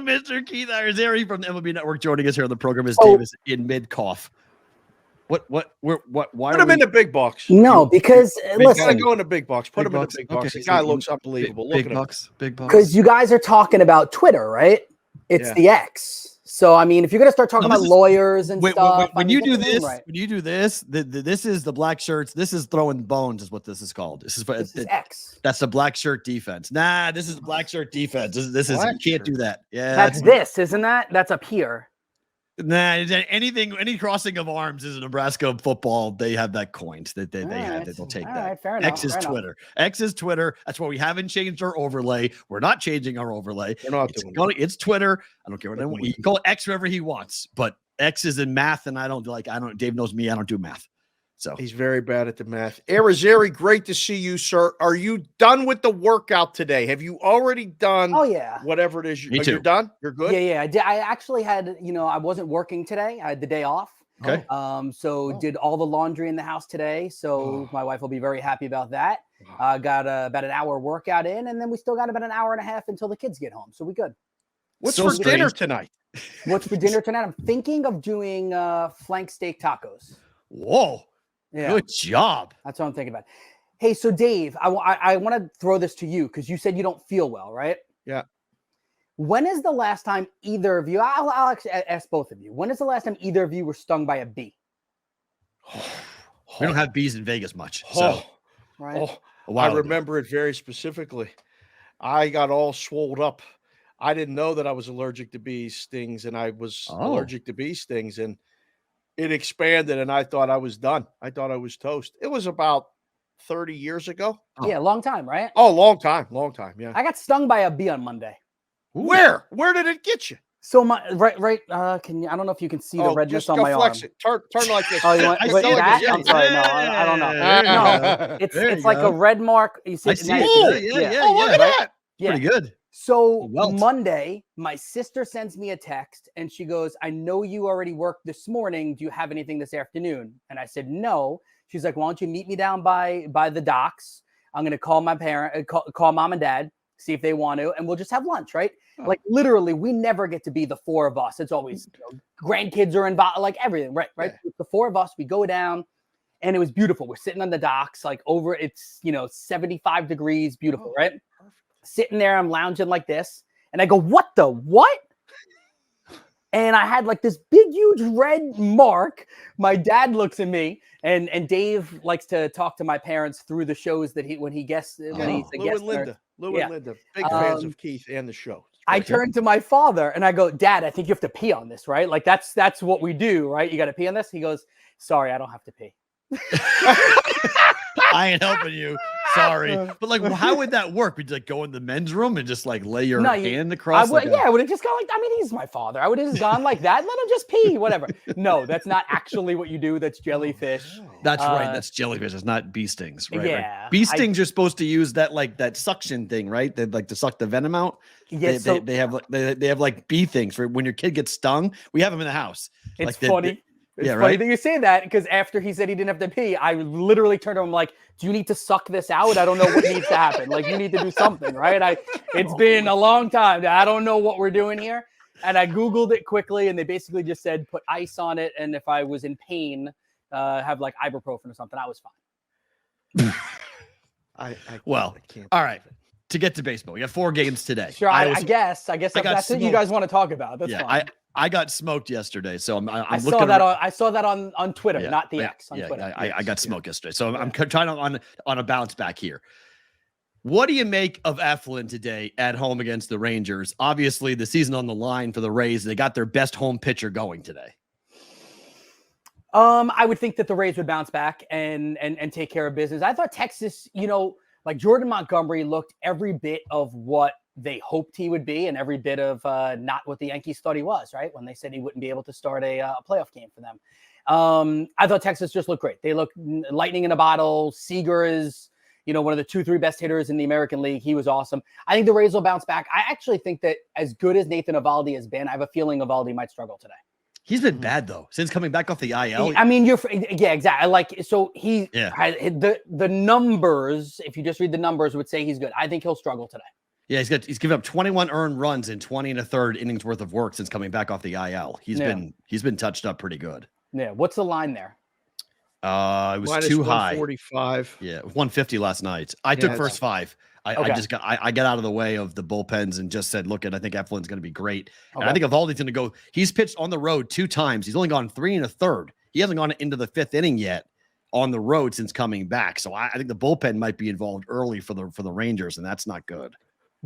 Mr. Keith Iziarry from the MLB Network joining us here on the program. Is Davis in mid-cough? Why Put him in the big box. No, because listen, gotta go in the big box. Put him in the big box. Okay, the guy looks unbelievable. Big Look at box. Big box. because you guys are talking about Twitter, right? It's the X. So I mean, if you're gonna start talking about lawyers and stuff, when you do this, this is the black shirts. This is throwing bones, is what this is called. This is X. That's the black shirt defense. Nah, this is black shirt defense. This is you can't do that. Yeah, that's this, isn't that? That's up here. Nah, any crossing of arms is a Nebraska football. They have that coined that they have that they'll take that. Right, fair enough, X is Twitter. X is Twitter. That's why we haven't changed our overlay. We're not changing our overlay. We're not it's Twitter. I don't care what anyone. You can call it X wherever he wants, but X is in math, and I don't. Dave knows me. I don't do math. So he's very bad at the math. Iziarry, great to see you, sir. Are you done with the workout today? Have you already done? Oh yeah. Whatever it is. You're done. You're good. Yeah. I did. I actually had. I wasn't working today. I had the day off. Okay. Did all the laundry in the house today. So my wife will be very happy about that. Got about an hour workout in, and then we still got about an hour and a half until the kids get home. So we good. What's for dinner tonight? What's for dinner tonight? I'm thinking of doing flank steak tacos. Whoa. Yeah. Good job. That's what I'm thinking about. Hey, so Dave, I want to throw this to you because you said you don't feel well, right? Yeah. When is the last time either of you, I'll actually ask both of you, when is the last time either of you were stung by a bee? We don't have bees in Vegas much. So. Right. I remember it very specifically. I got all swolled up. I didn't know that I was allergic to bee stings, and I was allergic to bee stings, and it expanded, and I thought I was done. I thought I was toast. It was about 30 years ago. Yeah, long time, right? Oh, long time, yeah. I got stung by a bee on Monday. Where did it get you? So my right. Can you? I don't know if you can see the redness on my arm. It. Turn like this. Oh, you want that? I'm sorry. No, I don't know. No, it's like a red mark. You see? Yeah. Oh, look at that. Yeah. Pretty good. So Monday, my sister sends me a text and she goes, I know you already worked this morning. Do you have anything this afternoon? And I said, no. She's like, why don't you meet me down by the docks? I'm going to call my call mom and dad, see if they want to, and we'll just have lunch, right? Oh. Like literally, we never get to be the four of us. It's always grandkids are involved, like everything, right? Yeah. The four of us, we go down and it was beautiful. We're sitting on the docks, like over, it's, 75 degrees, beautiful, right? Perfect. Sitting there, I'm lounging like this, and I go, what? And I had like this big, huge red mark. My dad looks at me, and Dave likes to talk to my parents through the shows that when he's a guest. Lou and Linda, big fans of Keith and the show. I turned to my father and I go, Dad, I think you have to pee on this, right? Like that's what we do, right? You got to pee on this. He goes, sorry, I don't have to pee. I ain't helping you. Sorry. But like, how would that work? Would you like go in the men's room and just like lay your hand across? I would have just gone like, I mean, he's my father. I would have just gone like that. Let him just pee, whatever. No, that's not actually what you do. That's jellyfish. That's right. That's jellyfish. It's not bee stings, right? Yeah. Right. Bee stings are supposed to use that suction thing, right? They like to suck the venom out. Yeah, they have like bee things for when your kid gets stung. We have them in the house. It's like funny. It's funny that you say that because after he said he didn't have to pee, I literally turned to him like, do you need to suck this out? I don't know what needs to happen. Like, you need to do something, right? It's been a long time. I don't know what we're doing here. And I Googled it quickly, and they basically just said put ice on it. And if I was in pain, have like ibuprofen or something. I was fine. All right. To get to baseball, we got 4 games today. Sure, I guess that's what you guys want to talk about. That's fine. I got smoked yesterday, so I saw that on Twitter, not the X. On Twitter. I got smoked yesterday, so I'm trying on a bounce back here. What do you make of Eflin today at home against the Rangers? Obviously, the season on the line for the Rays. They got their best home pitcher going today. I would think that the Rays would bounce back and take care of business. I thought Texas, like Jordan Montgomery looked every bit of what they hoped he would be and every bit of not what the Yankees thought he was, right? When they said he wouldn't be able to start a playoff game for them. I thought Texas just looked great. They looked lightning in a bottle. Seager is, one of the 2-3 best hitters in the American League. He was awesome. I think the Rays will bounce back. I actually think that as good as Nathan Eovaldi has been, I have a feeling Eovaldi might struggle today. He's been bad though since coming back off the IL. Exactly. The numbers, if you just read the numbers, would say he's good. I think he'll struggle today. Yeah, he's given up 21 earned runs in 20 and a third innings worth of work since coming back off the IL. He's been touched up pretty good. Yeah. What's the line there? It was Minus too high. 145. Yeah, 150 last night. I took first 5. I got out of the way of the bullpens and just said, look, I think Eflin's going to be great. And I think Eovaldi's going to go. He's pitched on the road 2 times. He's only gone 3 and a third. He hasn't gone into the 5th inning yet on the road since coming back. So I think the bullpen might be involved early for the Rangers, and that's not good.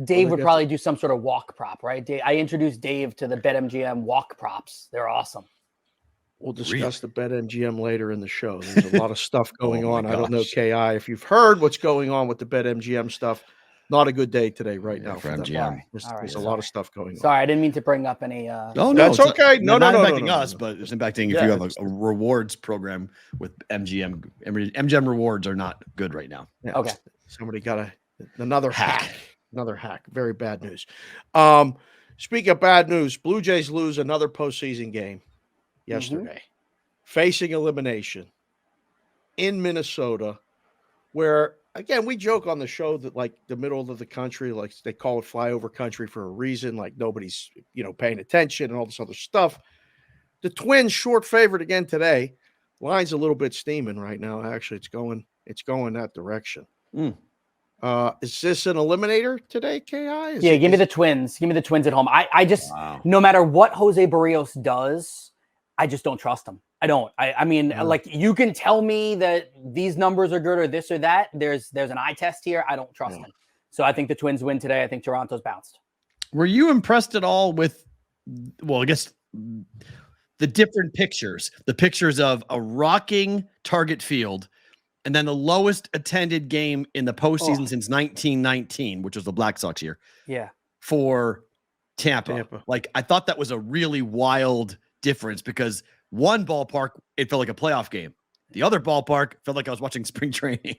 Dave would probably do some sort of walk prop, right? I introduced Dave to the BetMGM walk props. They're awesome. We'll discuss the BetMGM later in the show. There's a lot of stuff going on. I don't know, KI, if you've heard what's going on with the BetMGM stuff. Not a good day today, now for MGM. There's a lot of stuff going on. Sorry, I didn't mean to bring up any. No, that's okay. No, not impacting us, but it's impacting if you have a rewards program with MGM. MGM rewards are not good right now. Yeah, okay. Somebody got another hack. Another hack. Very bad news. Speaking of bad news, Blue Jays lose another postseason game yesterday, facing elimination in Minnesota, where, again, we joke on the show that, like, the middle of the country, like, they call it flyover country for a reason, like nobody's, paying attention and all this other stuff. The Twins short favorite again today. Line's a little bit steaming right now. Actually, it's going that direction. Is this an eliminator today, KI? Give me the Twins. Give me the Twins at home. I just, no matter what Jose Barrios does, I just don't trust him. I don't. I mean, like, you can tell me that these numbers are good or this or that. There's an eye test here. I don't trust him. So I think the Twins win today. I think Toronto's bounced. Were you impressed at all with, I guess, the different pictures? The pictures of a rocking Target Field and then the lowest attended game in the postseason since 1919, which was the Black Sox year. Yeah. For Tampa. Like, I thought that was a really wild difference because one ballpark, it felt like a playoff game. The other ballpark felt like I was watching spring training.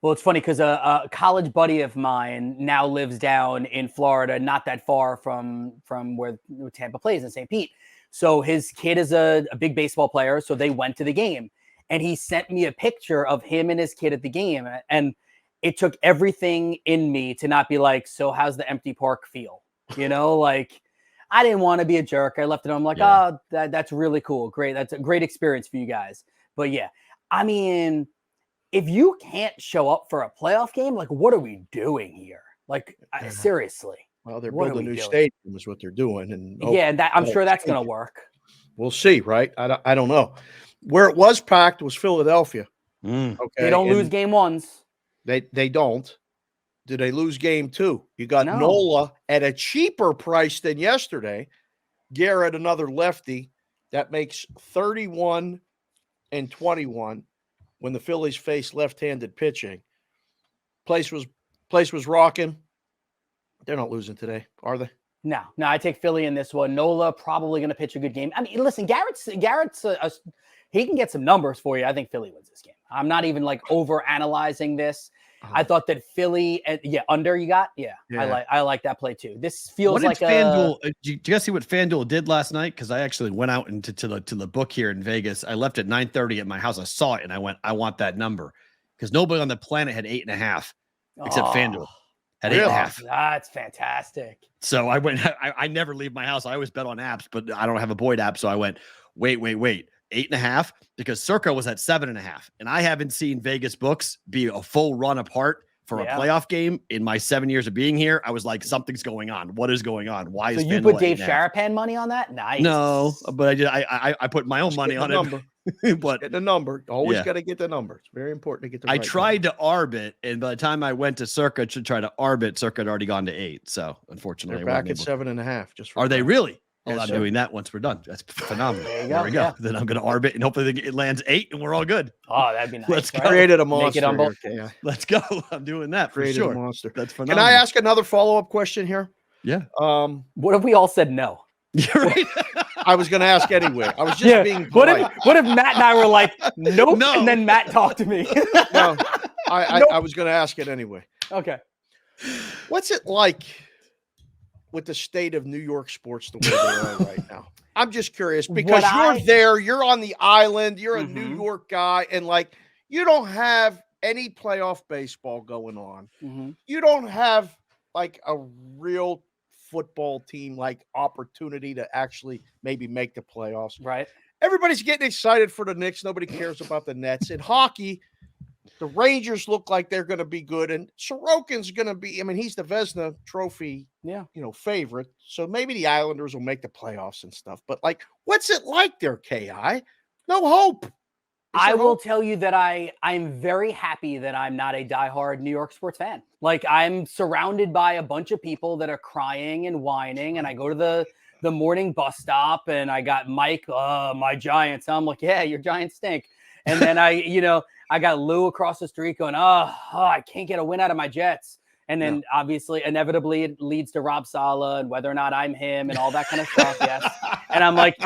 Well, it's funny because a college buddy of mine now lives down in Florida, not that far from where Tampa plays in St. Pete. So his kid is a big baseball player. So they went to the game. And he sent me a picture of him and his kid at the game. And it took everything in me to not be like, so how's the empty park feel? Like, I didn't want to be a jerk. I left it. I'm like, oh, that's really cool. Great. That's a great experience for you guys. But yeah, I mean, if you can't show up for a playoff game, like, what are we doing here? Like, seriously. Well, they're building a new stadium is what they're doing. And I'm sure that's going to work. We'll see, right? I don't know. Where it was packed was Philadelphia. Okay, they don't lose game ones. They don't. Did they lose game 2? You got Nola at a cheaper price than yesterday. Garrett, another lefty. That makes 31 and 21 when the Phillies face left-handed pitching. Place was rocking. They're not losing today, are they? No, I take Philly in this one. Nola probably going to pitch a good game. I mean, listen, Garrett's he can get some numbers for you. I think Philly wins this game. I'm not even like over analyzing this. I thought that Philly, under you got, I like that play too. This feels like FanDuel. Did you guys see what FanDuel did last night? Because I actually went out to the book here in Vegas. I left at 9:30 at my house. I saw it and I went, I want that number because nobody on the planet had 8.5 except FanDuel. At 8.5. That's fantastic. So I went, I never leave my house. I always bet on apps, but I don't have a Boyd app. So I went, wait. 8.5 because Circa was at 7.5. And I haven't seen Vegas books be a full run apart for a playoff game in my 7 years of being here. I was like, something's going on. What is going on? Why is you put Dave Sharapan money on that? Nice. No, but I put my own money on it. But get the number. Always got to get the number. It's very important to get the right tried to arb it, and by the time I went to Circa to try to arb it, Circa had already gone to 8. So unfortunately, they're back at 7.5. Are they really? Well, I'm doing that once we're done. That's phenomenal. There we go. Yeah. Then I'm going to arb it, and hopefully it lands 8, and we're all good. Oh, that'd be nice. Let's go. Created a monster. Let's go. I'm doing that for Created sure. A monster. That's phenomenal. Can I ask another follow-up question here? Yeah. What if we all said no? You're right. I was going to ask anyway. I was just being polite. What if Matt and I were like, nope, and then Matt talked to me? No, I was going to ask it anyway. Okay. What's it like with the state of New York sports the way they are right now? I'm just curious because you're there, you're on the island, you're a New York guy, and like you don't have any playoff baseball going on. You don't have like a real football team like opportunity to actually maybe make the playoffs. Right. Everybody's getting excited for the Knicks. Nobody cares about the Nets. In hockey, the Rangers look like they're going to be good, and Sorokin's going to be. I mean, he's the Vezina Trophy, favorite. So maybe the Islanders will make the playoffs and stuff. But like, what's it like there, Ki? No hope. I will tell you that I'm very happy that I'm not a diehard New York sports fan. Like, I'm surrounded by a bunch of people that are crying and whining, and I go to the morning bus stop, and I got Mike, my Giants. I'm like, yeah, your Giants stink. And then I got Lou across the street going, I can't get a win out of my Jets. And then obviously, inevitably, it leads to Rob Saleh and whether or not I'm him and all that kind of stuff. Yes. And I'm like,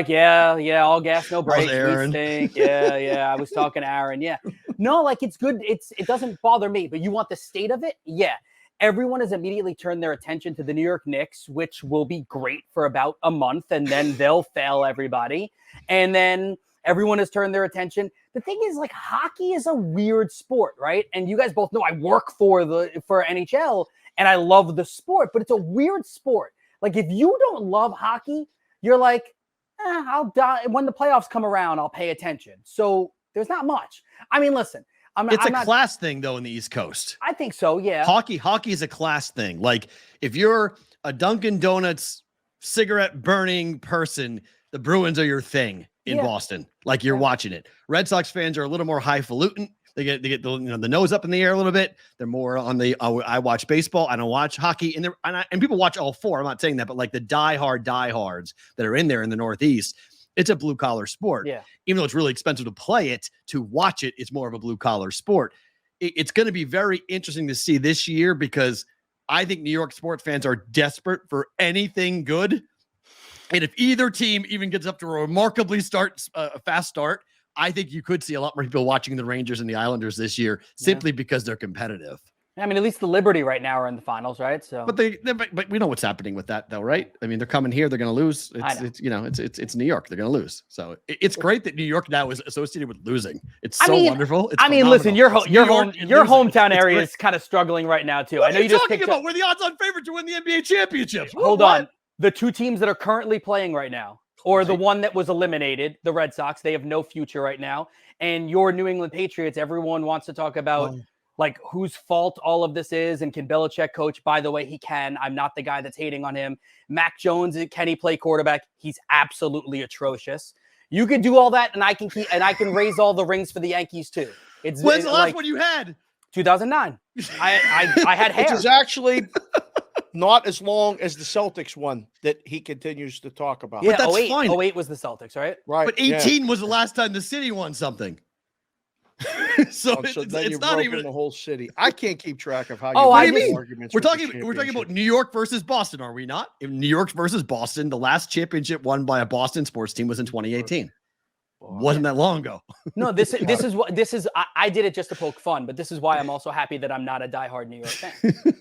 yeah, all gas, no brakes. We stink. Yeah. I was talking to Aaron. Yeah. No, like, it's good. It doesn't bother me, but you want the state of it? Yeah. Everyone has immediately turned their attention to the New York Knicks, which will be great for about a month, and then they'll fail everybody. And then everyone has turned their attention. The thing is, like, hockey is a weird sport, right? And you guys both know I work for NHL, and I love the sport, but it's a weird sport. Like, if you don't love hockey, you're like, I'll die. When the playoffs come around, I'll pay attention. So there's not much. I mean, listen. It's a class thing, though, in the East Coast. I think so, yeah. Hockey is a class thing. Like, if you're a Dunkin' Donuts cigarette burning person, the Bruins are your thing in Boston. Like, you're watching it. Red Sox fans are a little more highfalutin. They get the nose up in the air a little bit. They're more on the. I watch baseball. I don't watch hockey, and people watch all four. I'm not saying that, but like the diehards that are in there in the Northeast. It's a blue collar sport. Yeah. Even though it's really expensive to play it, to watch it, it's more of a blue collar sport. It's going to be very interesting to see this year because I think New York sports fans are desperate for anything good. And if either team even gets up to a remarkably fast start, I think you could see a lot more people watching the Rangers and the Islanders this year simply because they're competitive. I mean, at least the Liberty right now are in the finals, right? So, but we know what's happening with that, though, right? I mean, they're coming here; they're going to lose. It's New York; they're going to lose. So it's great that New York now is associated with losing. It's wonderful. It's phenomenal. Listen, your hometown area is kind of struggling right now too. What I know are you just talking about. We're the odds-on favorite to win the NBA championship. Hold on, the two teams that are currently playing right now, or the one that was eliminated, the Red Sox, they have no future right now, and your New England Patriots. Everyone wants to talk about. Like, whose fault all of this is, and can Belichick coach? By the way, he can. I'm not the guy that's hating on him. Mac Jones, can he play quarterback? He's absolutely atrocious. You could do all that, and I can raise all the rings for the Yankees too. When's the last one you had? 2009. I had hair. Which is actually not as long as the Celtics one that he continues to talk about. Yeah, but that's fine. 08 was the Celtics, right? Right. But 18 was the last time the city won something. So it's not even the whole city. I can't keep track of how. What do you mean? We're talking about New York versus Boston, are we not? In New York versus Boston, the last championship won by a Boston sports team was in 2018. Wasn't that long ago? No, this is. I did it just to poke fun, but this is why I'm also happy that I'm not a diehard New York fan.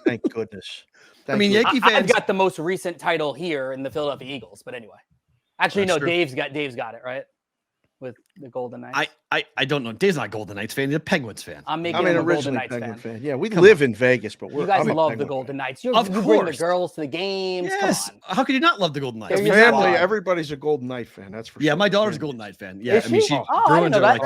Thank goodness. Yankee fans. I've got the most recent title here in the Philadelphia Eagles, but anyway, actually, no, true. Dave's got it right. With the Golden Knights. I don't know. Dave's not a Golden Knights fan. He's a Penguins fan. I'm a Golden Knights Penguin fan. Yeah, we live in Vegas, but you guys love the Golden Knights. You bring the girls to the games. Yes. Come on. How could you not love the Golden Knights? Family, everybody's a Golden Knight fan. That's for sure. Yeah, my daughter's a Golden Knight fan. Yeah, I mean, Bruins are like,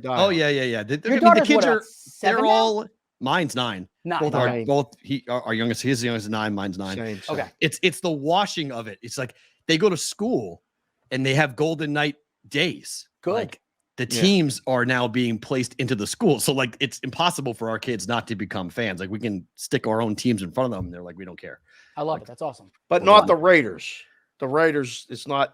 oh yeah. Your the kids are. They're all. Mine's 9. Both our youngest. His youngest is 9. Mine's 9. Same. Okay. It's the washing of it. It's like they go to school and they have Golden Knight days. Good. Like, the teams are now being placed into the school. So like, it's impossible for our kids not to become fans. Like, we can stick our own teams in front of them. And they're like, we don't care. I love it. That's awesome. But not the Raiders. The Raiders,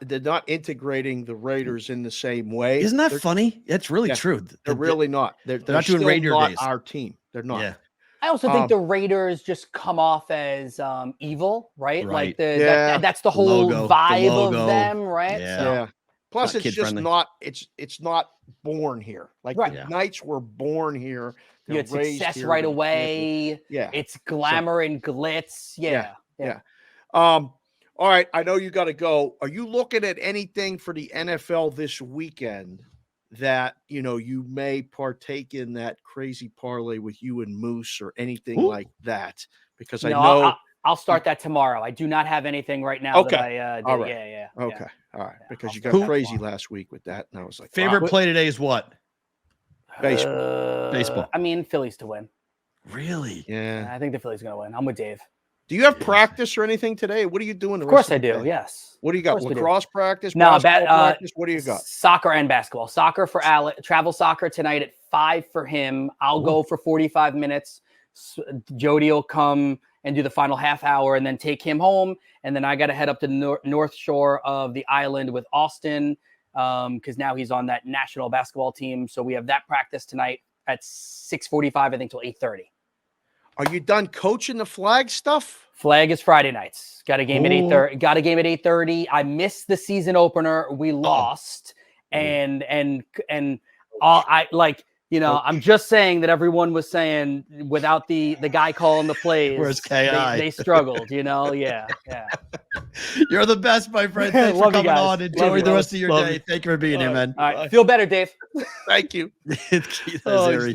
they're not integrating the Raiders in the same way. Isn't that funny? That's really true. They're really not. They're not doing Raider days. Our team. They're not. Yeah. I also think the Raiders just come off as evil, right? Like that's the whole vibe of them, right? Yeah. Plus, it's just not. It's not born here. Like the Knights were born here. You had success right away. Yeah, it's glamour and glitz. Yeah. All right, I know you got to go. Are you looking at anything for the NFL this weekend that you may partake in that crazy parlay with you and Moose or anything like that? because No, I know. I'll start that tomorrow. I do not have anything right now. Okay. That I did. All right. Yeah. Okay. All right. Yeah, Because I'll you start got that crazy tomorrow. last week with that, and I was like, Favorite wow. play today is what? Baseball. Baseball. I mean, Phillies to win. Really? Yeah. I think the Phillies going to win. I'm with Dave. Do you have practice or anything today? What are you doing? Of course I do. Yes. What do you got? Lacrosse practice? No, basketball practice? What do you got? Soccer and basketball. Soccer for Alec. Travel soccer tonight at 5 for him. I'll go for 45 minutes. Jody will come and do the final half hour and then take him home. And then I got to head up to the North Shore of the island with Austin because now he's on that national basketball team. So we have that practice tonight at 6:45, I think, till 8:30. Are you done coaching the flag stuff? Flag is Friday nights. Got a game at 8:30. Got a game at 8:30. I missed the season opener. We lost, and all I like. You know, I'm just saying that everyone was saying without the guy calling the plays, Where's KI? they struggled. You know, yeah. You're the best, my friend. Thanks for Love you coming guys. on. Enjoy the rest of your day. Thank you for being here, man. All right, feel better, Dave. Thank you. Keith Oh, Iziarry.